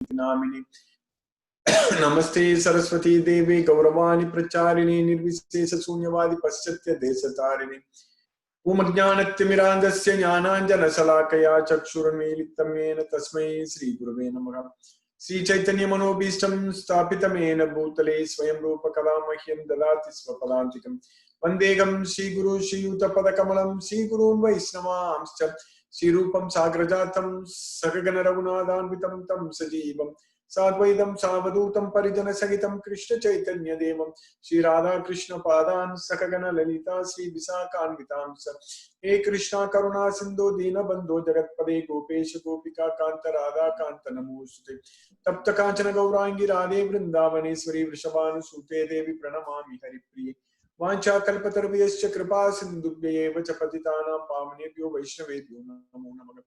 Nominee नमस्ते सरस्वती देवी गौरवाणी प्रचारिणी निर्विशेष शून्यवादी पश्चात्य देशतारिणी उमज्ञानतिमिरान्धस्य ज्ञानाञ्जनशलाकया चक्षुरुन्मीलितं येन तस्मै श्रीगुरवे नमः। श्रीचैतन्यमनोभीष्टं स्थापितं येन भूतले स्वयं रूपकदा मह्यं ददाति स्वपदान्तिकं। वन्देऽहं श्रीगुरु श्रीयुतपदकमलं श्रीगुरुं वैष्णवांश्च श्रीरूपं साग्रजातं सगगण रघुनाथान्वितं तं सजीवं साद्वैतं सावधूतं परिजनसहितं कृष्ण चैतन्य देवं श्री राधा कृष्ण पादान् सकगण ललिता श्री विशाखान्वितांश्च। हे कृष्णा करुणा सिंधु दीनबंधो जगत्पदे गोपेश गोपिका कांत राधा कांत नमोस्तुते। तप्त कांचन गौरांगी राधे वृंदावनेश्वरी वृषभानुसूते देवी प्रणमामि हरिप्रिये। वाञ्छाकल्पतरुभ्यश्च कृपा सिन्धुभ्यैव च पतितानां पावनेभ्यो वैष्णवेभ्यो नमो नमः।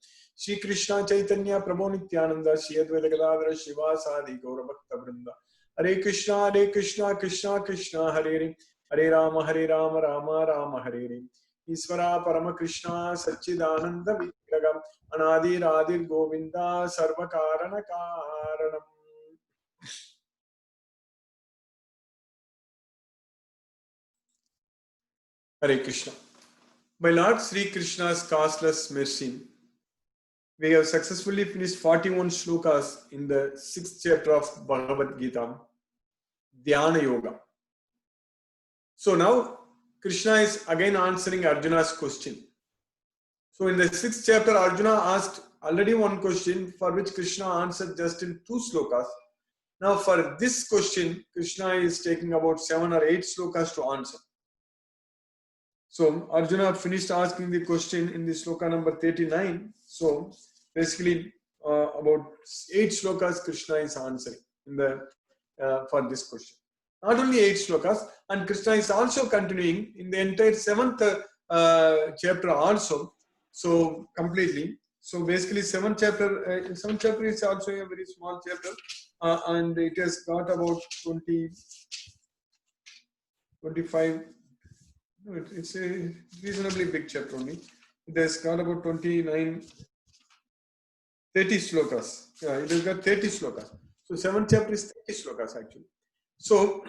श्री कृष्ण चैतन्य प्रभु नित्यानंद श्री अद्वैत गदाधर शिवासादि गौरभक्तवृंद। हरे कृष्णा कृष्णा कृष्णा हरे हरे हरे राम राम राम हरे हरे। ईश्वरा परम कृष्णा सच्चिदानंद विग्रहम् अनादिरादिर् गोविंदा सर्व कारण कारणम्। Hare Krishna. By Lord Sri Krishna's causeless mercy, we have successfully finished 41 shlokas in the 6th chapter of Bhagavad Gita, Dhyana Yoga. So now Krishna is again answering Arjuna's question. So in the 6th chapter, Arjuna asked already one question for which Krishna answered just in 2 slokas. Now for this question, Krishna is taking about 7 or 8 slokas to answer. So Arjuna finished asking the question in the sloka number 39. So basically about 8 slokas Krishna is answering in the for this question. Not only 8 slokas, and Krishna is also continuing in the entire 7th chapter also. So completely. So basically 7th chapter is also a very small chapter, and it has got about 25. No, it's a reasonably big chapter only. It has got about 29, 30 slokas. Yeah, it has got 30 slokas. So 7th chapter is 30 slokas actually. So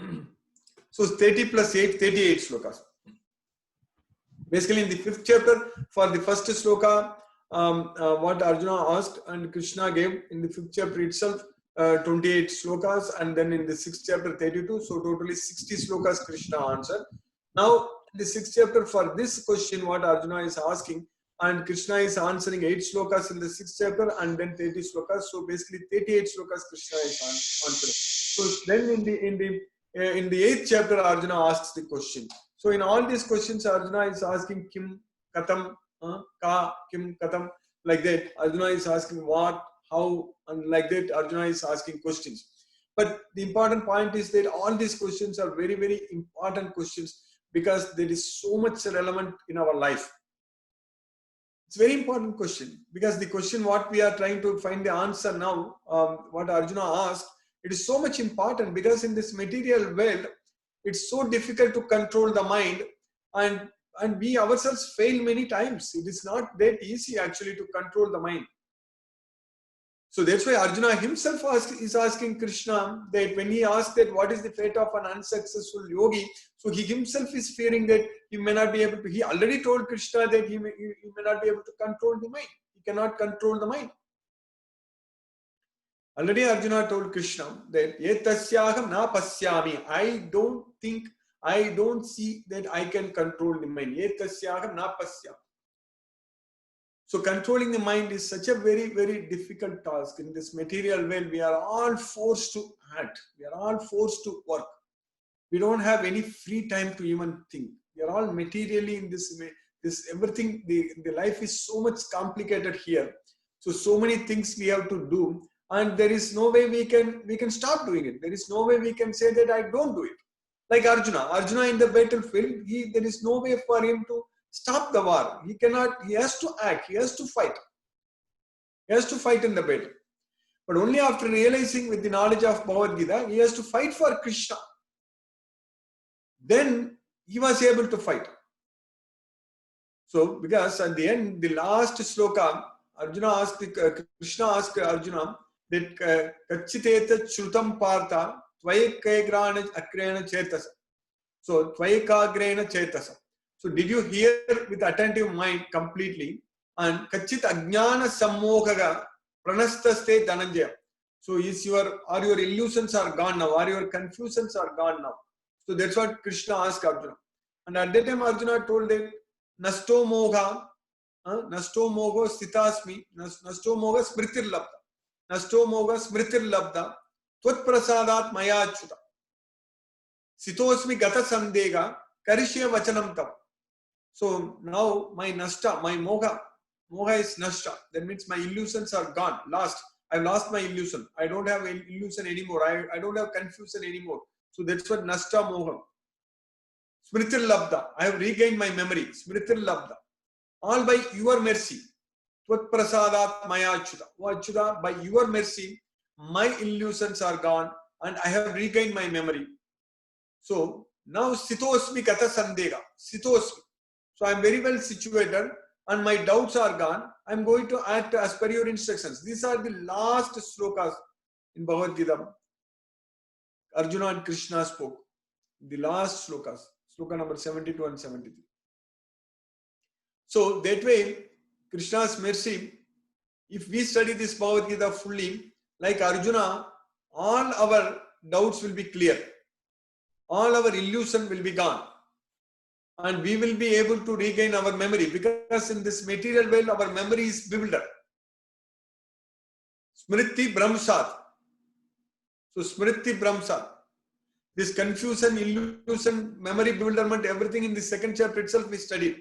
30 plus 8, 38 slokas. Basically in the 5th chapter, for the first sloka, what Arjuna asked and Krishna gave in the 5th chapter itself, 28 slokas, and then in the 6th chapter 32. So totally 60 slokas Krishna answered. Now the 6th chapter, for this question what Arjuna is asking, and Krishna is answering 8 slokas in the 6th chapter and then 30 slokas. So basically 38 slokas Krishna is answering. So then in the 8th chapter Arjuna asks the question. So in all these questions Arjuna is asking kim, katam, ka, kim, katam, like that. Arjuna is asking what, how, and like that Arjuna is asking questions. But the important point is that all these questions are very, very important questions, because there is so much relevant in our life. It's a very important question, because the question what we are trying to find the answer now, what Arjuna asked, it is so much important, because in this material world, it's so difficult to control the mind, and we ourselves fail many times. It is not that easy actually to control the mind. So that's why Arjuna himself is asking Krishna that when he asked that what is the fate of an unsuccessful yogi, so he himself is fearing that he may not be able to, he already told Krishna that he may not be able to control the mind. He cannot control the mind. Already Arjuna told Krishna that Etasyaham na pasyami. I don't see that I can control the mind. Etasyaham na pasyami. So controlling the mind is such a very, very difficult task. In this material world, we are all forced to act. We are all forced to work. We don't have any free time to even think. We are all materially in this way. This everything, the life is so much complicated here. So many things we have to do, and there is no way we can stop doing it. There is no way we can say that I don't do it. Like Arjuna in the battlefield, there is no way for him to stop the war. He cannot, he has to act, he has to fight. He has to fight in the battle. But only after realizing with the knowledge of Bhagavad Gita, he has to fight for Krishna. Then he was able to fight. So, because at the end, the last sloka, Krishna asked Arjuna that Kachiteta Shrutam Partha, Tvayekagrana Akrena Chetasa. So, Tvayekagrena Chetasa. So, did you hear with attentive mind completely? And Kachit Ajnana Sammohaga Pranastaste Dhananjaya. So, are your illusions are gone now, or your confusions are gone now? So, that's what Krishna asked Arjuna. And at that time, Arjuna told that Nasto Moga, Nasto Mogo Sitasmi, Nasto Moga Smritir Labda. Nasto Moga Smritir Labda, Tvat Prasadat Maya Chuta. Sitosmi Gata Sandega, Karishya Vachanam Tam. So now my Nasta, my Moga is Nasta. That means my illusions are gone, lost. I've lost my illusion. I don't have an illusion anymore. I don't have confusion anymore. So that's what Nasta Moha. Smritir Labda. I have regained my memory. Smritir Labda. All by your mercy. Tvat Prasadat Maya Achyuta. Oh Achyuta, by your mercy, my illusions are gone and I have regained my memory. So now Sitosmi Kata Sandega. Sitosmi. So I am very well situated and my doubts are gone. I am going to act as per your instructions. These are the last slokas in Bhagavad Gita. Arjuna and Krishna spoke. The last slokas. Sloka number 72 and 73. So that way, Krishna's mercy, if we study this Bhagavad Gita fully, like Arjuna, all our doubts will be clear. All our illusion will be gone. And we will be able to regain our memory, because in this material world, our memory is bewildered. Smriti Brahmsat. So Smriti Brahmsat. This confusion, illusion, memory bewilderment, everything in the second chapter itself we studied.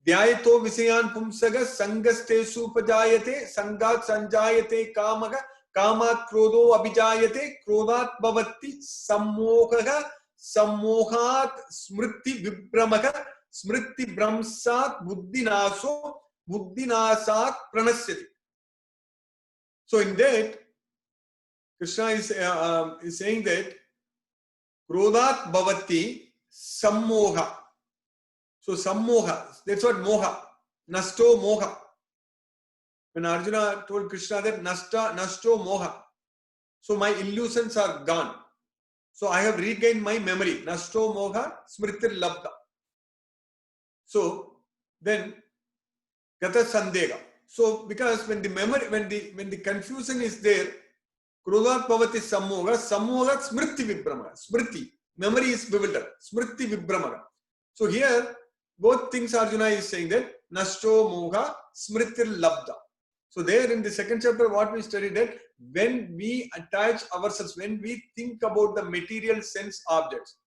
Dhyayato Visayan Pumsaga Sangastesu Pajayate Sangat Sanjayate Kamaga Kamat Krodo Abhijayate Krodat Bhavati Sammohaga Sammohat Smriti Vibramaka Smriti Brahmsat Buddhinaso Buddhinasat Pranasyati. So in that, Krishna is saying that Krodat Bhavati Sammoha. So Sammoha, that's what Moha. Nasto Moha. When Arjuna told Krishna that Nasto Moha. So my illusions are gone. So I have regained my memory. Nasto Moha Smritir Labda. So then Gata Sandega. So because when the memory, when the confusion is there, Krodat Bhavati Sammoha, Sammoha Smriti Vibhramaga. Smriti. Memory is bewildered. Smriti Vibhramaga. So here, both things Arjuna is saying that Nasto Moha Smritir Labda. So there in the second chapter, what we studied that when we attach ourselves, when we think about the material sense objects,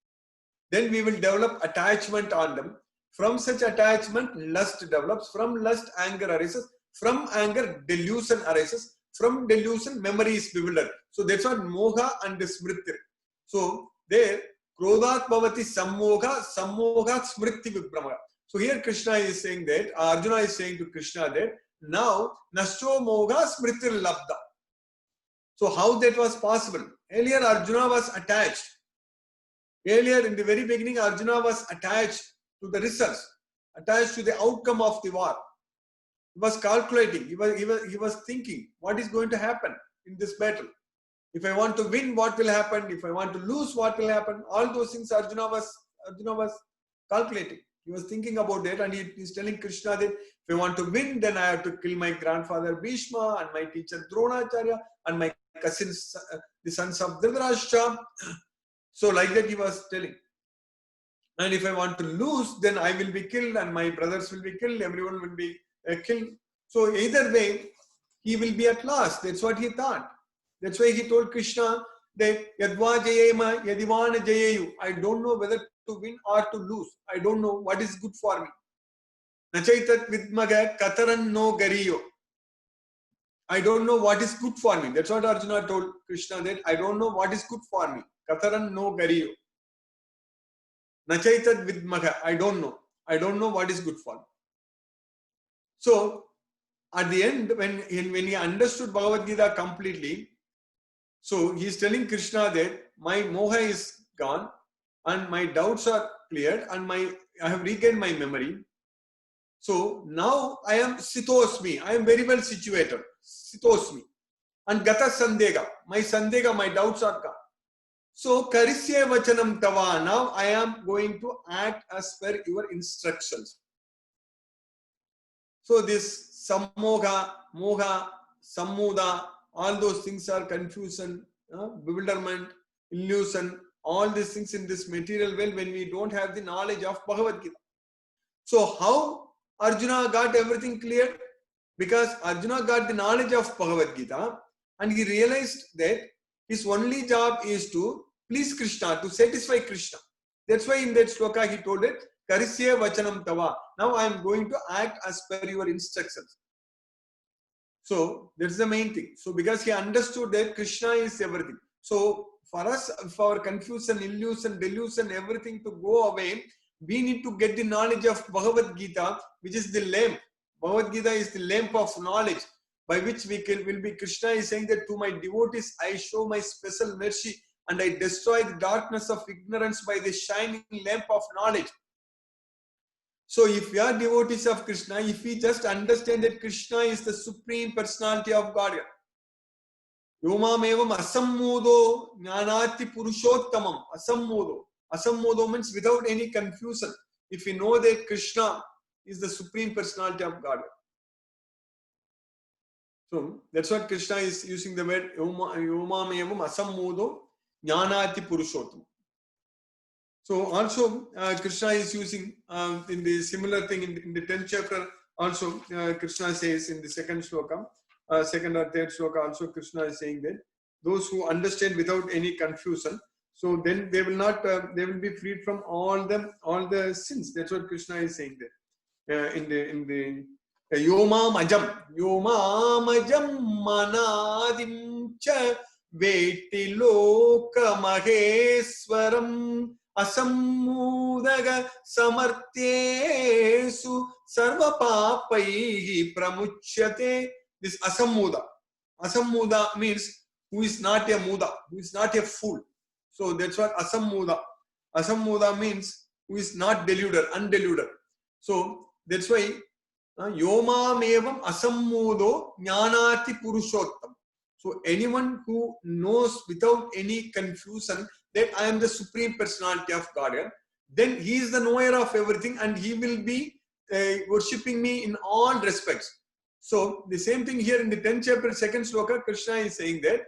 then we will develop attachment on them. From such attachment, lust develops. From lust, anger arises. From anger, delusion arises. From delusion, memory is bewildered. So that's what Moha and Smritir. So there, Krodat Bhavati Sammoha, Sammoha Smriti Vibhramaga. So here Krishna is saying that, Arjuna is saying to Krishna that, now Nasto Moha Smritir Labda. So how that was possible? Earlier Arjuna was attached. Earlier in the very beginning, Arjuna was attached to the results, attached to the outcome of the war. He was calculating, he was thinking, what is going to happen in this battle? If I want to win, what will happen? If I want to lose, what will happen? All those things Arjuna was calculating. He was thinking about that, and he is telling Krishna that if I want to win, then I have to kill my grandfather Bhishma and my teacher Dronacharya and my cousins, the sons of Dhritarashtra. So like that he was telling. And if I want to lose, then I will be killed and my brothers will be killed, everyone will be killed. So either way, he will be at last. That's what he thought. That's why he told Krishna that Yadva Jayema Yadivana Jayayu. I don't know whether to win or to lose. I don't know what is good for me. Nachaitat Vidmaga Kataran no Gariyo. I don't know what is good for me. That's what Arjuna told Krishna, that I don't know what is good for me. Kataran no Gariyo. Nachaitat Vidmaga. I don't know. I don't know what is good for me. So at the end, when he understood Bhagavad Gita completely, so he is telling Krishna that my moha is gone and my doubts are cleared and I have regained my memory. So now I am Sitosmi. I am very well situated. Sitosmi. And gata sandega, my sandega, my doubts are gone. So karisye vachanam tava, now I am going to act as per your instructions. So this sammoha, moha, sammuda, all those things are confusion, bewilderment, illusion, all these things in this material world when we don't have the knowledge of Bhagavad Gita. So how Arjuna got everything clear? Because Arjuna got the knowledge of Bhagavad Gita and he realized that his only job is to please Krishna, to satisfy Krishna. That's why in that sloka he told it, Karisya Vachanam Tava. Now I am going to act as per your instructions. So that's the main thing. So because he understood that Krishna is everything. So for us, for our confusion, illusion, delusion, everything to go away, we need to get the knowledge of Bhagavad Gita, which is the lamp. Bhagavad Gita is the lamp of knowledge by which will be. Krishna is saying that to my devotees, I show my special mercy and I destroy the darkness of ignorance by the shining lamp of knowledge. So if we are devotees of Krishna, if we just understand that Krishna is the supreme personality of God, Yomam evam asammudo jnanati purushottamam. Asammudo. Asammudo means without any confusion. If we know that Krishna is the supreme personality of God. So that's what Krishna is using the word Yomam evam asammudo jnanati purushottamam. So also Krishna is using in the similar thing in the 10th chapter also Krishna says in the second sloka, second or third sloka also Krishna is saying that those who understand without any confusion, so then they will not they will be freed from all the sins. That's what Krishna is saying there in the Yoma Majam Manadim Cha Veti Loka Maheswaram Asammudaga samartyesu sarva papaihi pramuchyate. This asammuda. Asammuda means who is not a muda, who is not a fool. So that's what asammuda. Asammuda means who is not deluded, undeluded. So that's why yomam evam asammudo jnanati purushottam. So anyone who knows without any confusion that I am the supreme personality of God, then he is the knower of everything and he will be worshipping me in all respects. So the same thing here in the 10th chapter, 2nd sloka, Krishna is saying that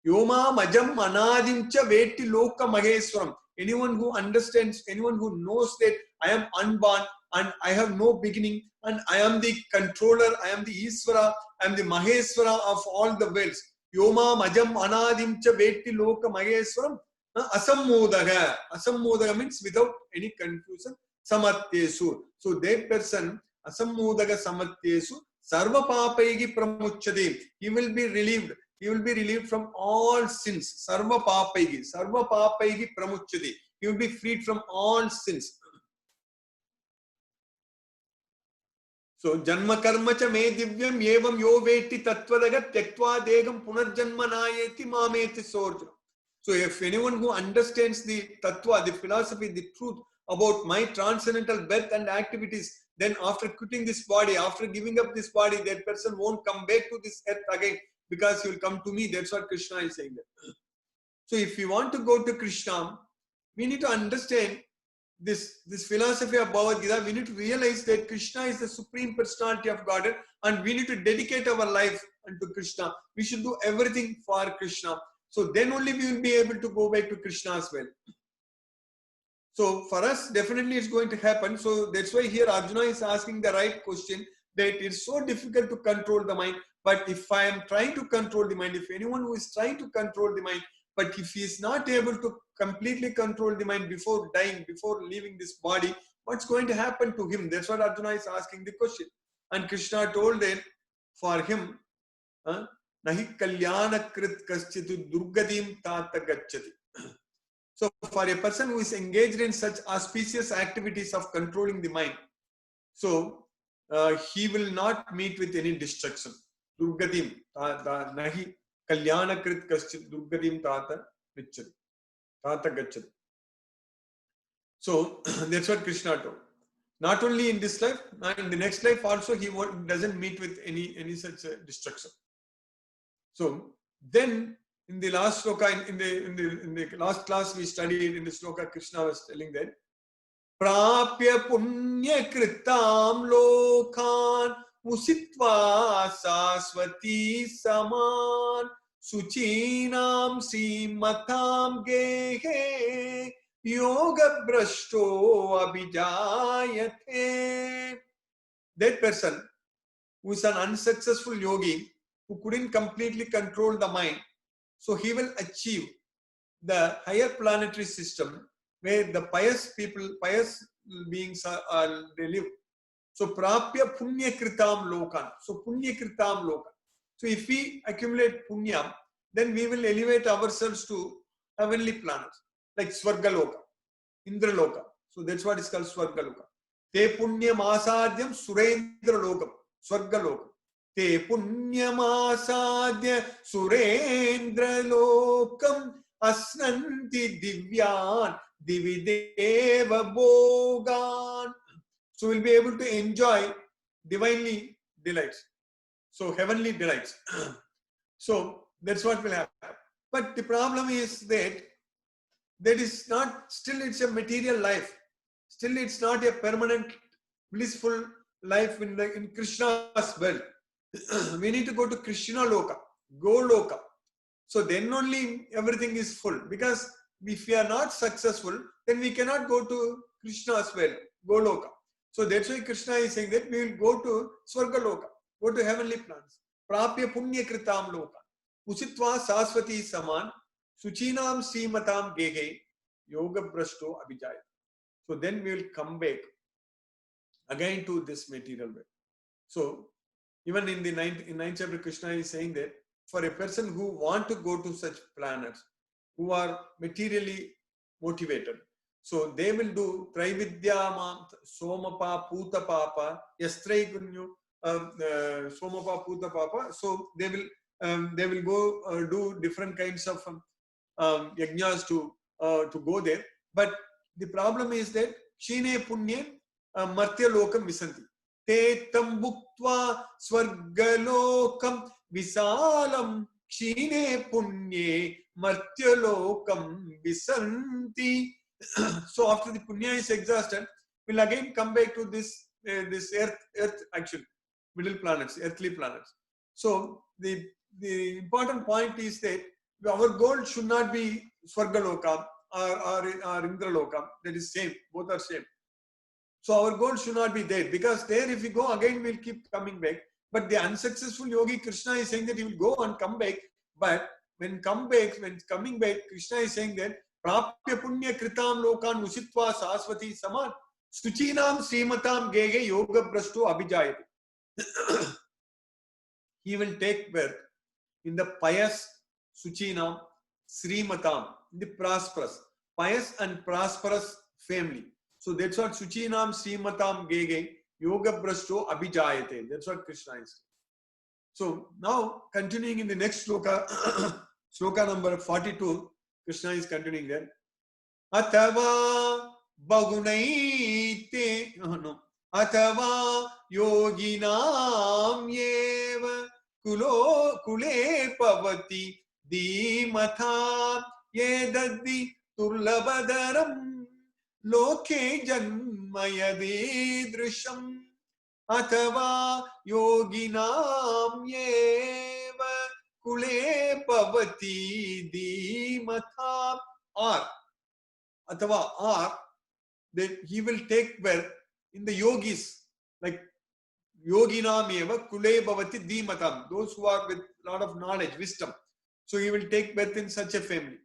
Yoma Majam Anadim Cha Veti Loka Maheswaram. Anyone who understands, anyone who knows that I am unborn and I have no beginning and I am the controller, I am the Isvara, I am the Maheswara of all the worlds. Yoma Majam Anadim Cha Veti Loka Maheswaram. Asammodaga. Asammodaga means without any confusion. Samatyesu. So that person, Asammodaga Samatyesu, Sarva Papaigi Pramuchade. He will be relieved. He will be relieved from all sins. Sarva Papaigi. Sarva Papaigi Pramuchade. He will be freed from all sins. So Janma Karma cha me divyam evam yo veti tattvadaga tyaktva degam punarjanma nayeti mameti sorjuna. So if anyone who understands the tattva, the philosophy, the truth about my transcendental birth and activities, then after quitting this body, after giving up this body, that person won't come back to this earth again because he will come to me. That's what Krishna is saying there. So if we want to go to Krishna, we need to understand this philosophy of Bhagavad Gita. We need to realize that Krishna is the supreme personality of God and we need to dedicate our life unto Krishna. We should do everything for Krishna. So then only we will be able to go back to Krishna as well. So for us, definitely it's going to happen. So that's why here Arjuna is asking the right question, that it's so difficult to control the mind. But if I am trying to control the mind, if anyone who is trying to control the mind, but if he is not able to completely control the mind before dying, before leaving this body, what's going to happen to him? That's what Arjuna is asking the question. And Krishna told them, for him, Nahi kalyana krit kaschitu durgadim tata gacchati. So for a person who is engaged in such auspicious activities of controlling the mind, so he will not meet with any destruction. Durgadim nahi kalyana krit kaschit durgadim tata gacchati. So that's what Krishna told. Not only in this life, in the next life also he doesn't meet with any such destruction. So then in the last sloka, in the last class we studied in the sloka, Krishna was telling that Prapya punya kritam lokan musitva saswati saman suchinam simatam gehe yoga brashto abhijayate. That person who is an unsuccessful yogi who couldn't completely control the mind, so he will achieve the higher planetary system where the pious people, pious beings are they live. So prapya punya kritam lokan. So punya kritam lokan. So if we accumulate punya, then we will elevate ourselves to heavenly planets like Swargaloka, Indraloka. So that's what is called Swargaloka. Te punyam asadhyam surendra lokam, Swargaloka. Te punyam asadhya surendra lokam asnanti divyan divideva bhogan. So we'll be able to enjoy divinely delights. So heavenly delights. So that's what will happen. But the problem is that is not, still it's a material life. Still it's not a permanent blissful life in Krishna's world. We need to go to Krishna Loka, Goloka. So then only everything is full. Because if we are not successful, then we cannot go to Krishna's world, Goloka. So that's why Krishna is saying that we will go to Swargaloka, go to heavenly plants. Prapya punya kritam loka. Usitva saswati saman. Suchinam simatam gege. Yoga brashto abhijaya. So then we will come back again to this material world. So even in the ninth chapter, Krishna is saying that for a person who want to go to such planets, who are materially motivated, so they will do Traividya Somapa Puta Papa Yastrai Gunyu Somapa Puta Papa. So they will go do different kinds of yajnas to go there. But the problem is that Shine Punye Martya Lokam Visanti. Te Tambuktva Swargalokam Visalam Shine Punye Martyalokam Visanti. So after the punya is exhausted, we'll again come back to this earth actually, middle planets, earthly planets. So the important point is that our goal should not be Swargaloka or Indraloka. That is same, both are same. So our goal should not be there, because there if we go again we'll keep coming back. But the unsuccessful yogi, Krishna is saying that he will go and come back. But when coming back, Krishna is saying that Prapya punya kritam lokan usitva saswati saman suchinam srimatam gege yoga brashto abhijayate. He will take birth in the pious suchinam srimatam, in the prosperous, pious and prosperous family. So that's what suchinam srimatam gege yoga brashto abhijayate. That's what Krishna is saying. So now continuing in the next sloka, sloka number 42, Krishna is continuing there. Atava bagunaite atava yoginam yeva kule pavati dhimatha yedaddi turlabadaram loke janmayadi drisham atava yoginam yeva kule pavati dhimatha. Or that he will take birth in the yogis, like yoginam eva kule bhavati dhimatam, those who are with a lot of knowledge, wisdom. So he will take birth in such a family.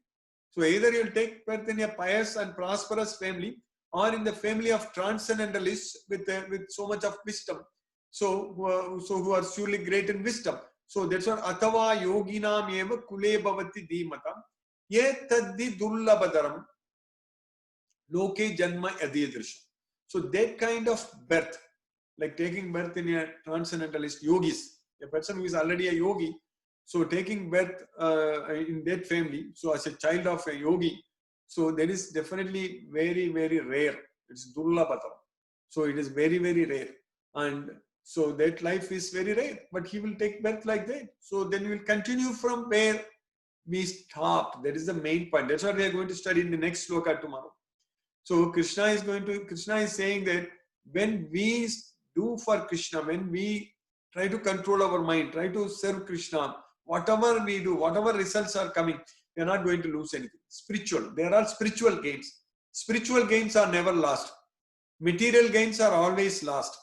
So either he will take birth in a pious and prosperous family, or in the family of transcendentalists with so much of wisdom. So who are surely great in wisdom. So that's what atava yoginam eva kule bhavati dhimatam ye taddi dullabadaram loke janma adiyadrisham. So that kind of birth, like taking birth in a transcendentalist yogis, a person who is already a yogi, so taking birth in that family, so as a child of a yogi, so that is definitely very, very rare. It's dullabadaram. So it is very, very rare. And So that life is very rare, but he will take birth like that. So then we will continue from where we stopped. That is the main point. That's what we are going to study in the next sloka tomorrow. So Krishna is saying that when we do for Krishna, when we try to control our mind, try to serve Krishna, whatever we do, whatever results are coming, we are not going to lose anything. Spiritual. There are spiritual gains. Spiritual gains are never lost. Material gains are always lost.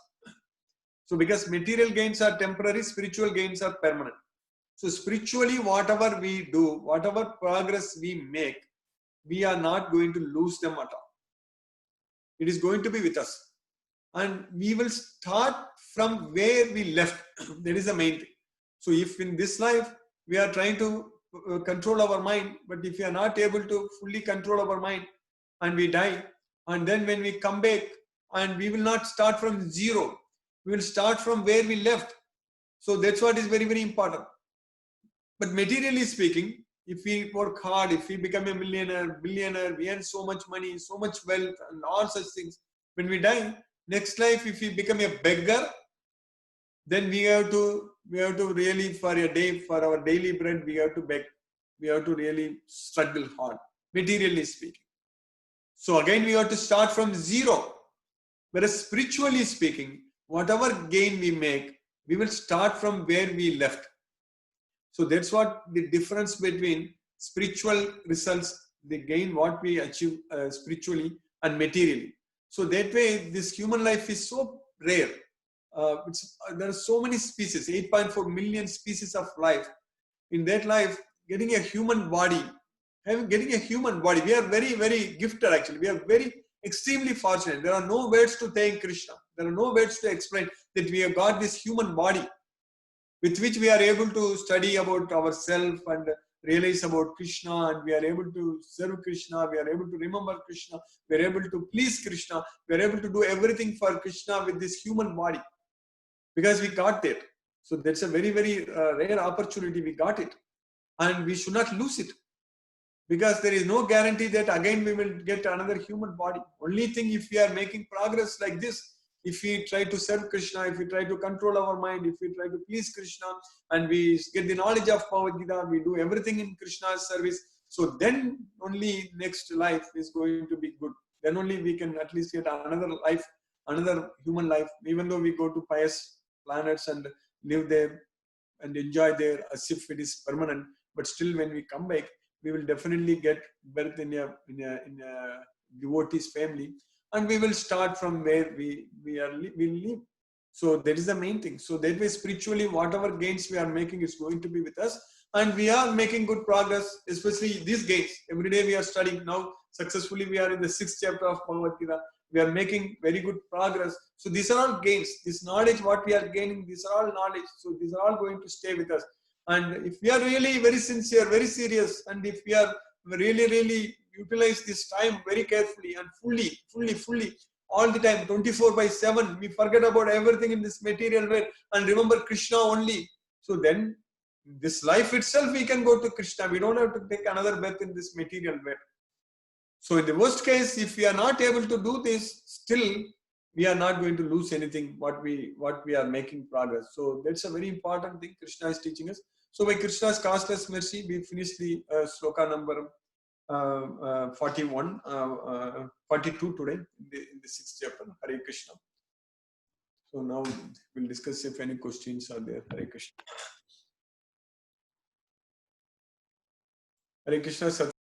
So because material gains are temporary, spiritual gains are permanent. So spiritually, whatever we do, whatever progress we make, we are not going to lose them at all. It is going to be with us. And we will start from where we left. That is the main thing. So if in this life, we are trying to control our mind, but if we are not able to fully control our mind and we die, and then when we come back, and we will not start from zero, we will start from where we left. So that's what is very, very important. But materially speaking, if we work hard, if we become a millionaire, billionaire, we earn so much money, so much wealth, and all such things, when we die, next life, if we become a beggar, then we have to really, for a day, for our daily bread, we have to beg. We have to really struggle hard, materially speaking. So again, we have to start from zero. Whereas spiritually speaking, whatever gain we make, we will start from where we left. So that's what the difference between spiritual results, the gain what we achieve spiritually and materially. So that way, this human life is so rare. There are so many species, 8.4 million species of life. In that life, getting a human body, we are very, very gifted actually. We are very extremely fortunate. There are no words to thank Krishna. There are no words to explain that we have got this human body with which we are able to study about ourselves and realize about Krishna, and we are able to serve Krishna, we are able to remember Krishna, we are able to please Krishna, we are able to do everything for Krishna with this human body because we got that. So that's a very, very rare opportunity. We got it and we should not lose it because there is no guarantee that again we will get another human body. Only thing, if we are making progress like this, if we try to serve Krishna, if we try to control our mind, if we try to please Krishna, and we get the knowledge of Bhagavad Gita, we do everything in Krishna's service, so then only next life is going to be good. Then only we can at least get another life, another human life, even though we go to pious planets and live there and enjoy there as if it is permanent. But still, when we come back, we will definitely get birth in a devotee's family, and we will start from where we live. So that is the main thing. So that way, spiritually, whatever gains we are making is going to be with us, and we are making good progress, especially these gains. Every day we are studying now. Successfully, we are in the 6th chapter of Bhagavad Gita. We are making very good progress. So these are all gains. This knowledge, what we are gaining, these are all knowledge. So these are all going to stay with us. And if we are really very sincere, very serious, and if we are really, really utilize this time very carefully and fully, all the time, 24/7, we forget about everything in this material world and remember Krishna only. So then, this life itself, we can go to Krishna. We don't have to take another birth in this material world. So in the worst case, if we are not able to do this, still we are not going to lose anything what we are making progress. So that's a very important thing Krishna is teaching us. So by Krishna's costless mercy, we finished the sloka number 42 today in the 6th chapter. Hare Krishna. So now we'll discuss if any questions are there. Hare Krishna. Hare Krishna.